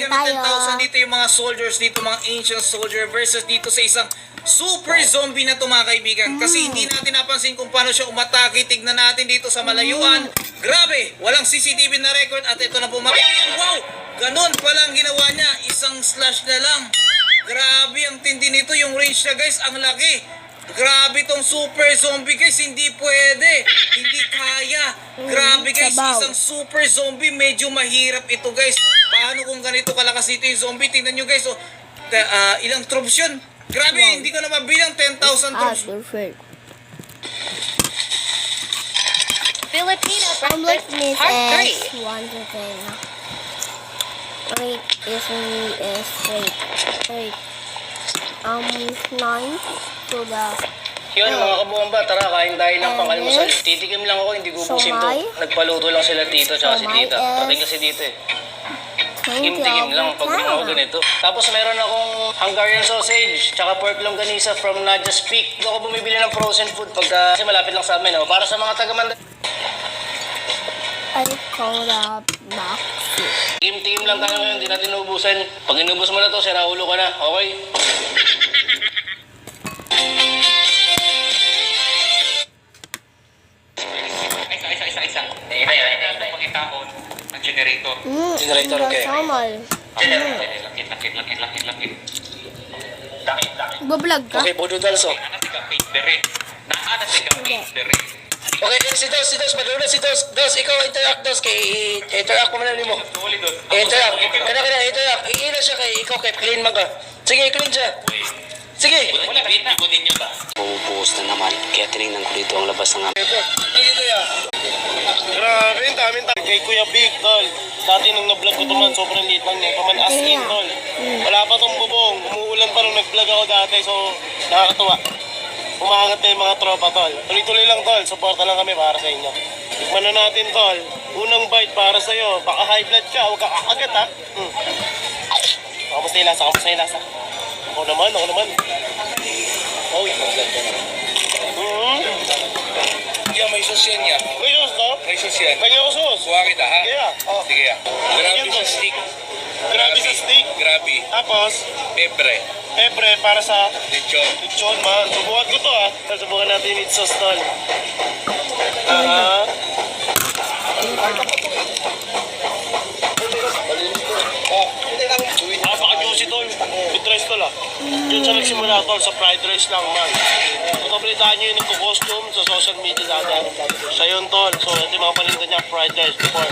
kaibigan ng 10,000 dito yung mga soldiers dito, mga ancient soldier versus dito sa isang super zombie na to mga kaibigan. Kasi hindi natin napansin kung paano siya umatake. Tignan natin dito sa malayuan. Grabe, walang CCTV na record at ito na po mga kaibigan. Wow, ganun palang ginawa niya. Isang slash na lang. Grabe ang tindi nito, yung range niya guys, ang laki. Grabe tong super zombie guys, hindi pwede. Hindi kaya. Grabe guys, isang super zombie, medyo mahirap ito guys. Paano kung ganito kalakas dito yung zombie? Tingnan nyo guys, oh, ilang troops yun? Grabe, hindi ko na mabilang 10,000 troops. Filipino Omelet breakfast means part 3. is one thing. Wait is me is wait. 9 to the Yun mga kabomba, tara kain tayo ng pang-almusal. Titikim lang ako, hindi gugusin to. Nagpaluto lang sila tito tsaka si tita. Pati kasi dito eh. Tikim-tikim lang pag mga ganito. Tapos meron akong Hungarian sausage tsaka pork longganisa from Nadia's Peak. Doon ako bumibili ng frozen food pagka kasi malapit lang sa amin. Oh. Para sa mga taga-Manda. I call the box. Tikim-tikim lang tayo ngayon, hindi natin naubusan. Pag inubos mo na to, sira ulo ka na. Okay? Isa. Ayun. Pagkitaon ng generator. Generator, okay. Samal. Lakit. Bablog ka? Okay, Bodo Dalso. Ana si Kapit Dere. Naana si Kapit Dere. Okay, si Dos, maduna si Dos. Dos, ikaw interact, Dos. Interact mo na mo. Tuloy doon. Interact. Interact. Iila siya kay ikaw kay clean maga. Sige, clean siya. Sige. Wala ikutin niyo ba? Bubuhos na naman. Kaya tinignan ko dito ang labas ng Grabe, ang daming tao. Kay Kuya Big, tol. Dati nung na-vlog ko tuman, sobrang liit lang niya. Paman as in, tol. Wala pa tong bubong. Umuulan pa nung nag-vlog ako dati, so nakakatuwa. Umaangat na yung mga tropa, tol. Tuloy-tuloy lang, tol. Suporta lang kami para sa inyo. Tikman na natin, tol. Unang bite para sa'yo. Baka high blood ka. Huwag ka kakagat, ha? Kamusta yung lasa? Ako naman. Oh, Yan, may sus yan niya. may sus, no? May sus yan. Kanya ko sus. Kuha kita ha? Kaya, Sige ya. Grabe Yan, sa boss. stick. Grabe sa steak. Grabe. Tapos, Pebre. Ebre, para sa Lechon. lechon, man. Subukan ko to, ha. Subukan natin yung sauce, tol. Napaka-juicy, tol. With rice, tol, ha. Yun siya nagsimula, tol, sa fried rice lang, man. Kung nabalitaan nyo yung nagko-costume sa social media natin, siya yun, tol. So, ito yung mga palinda niya, fried rice before.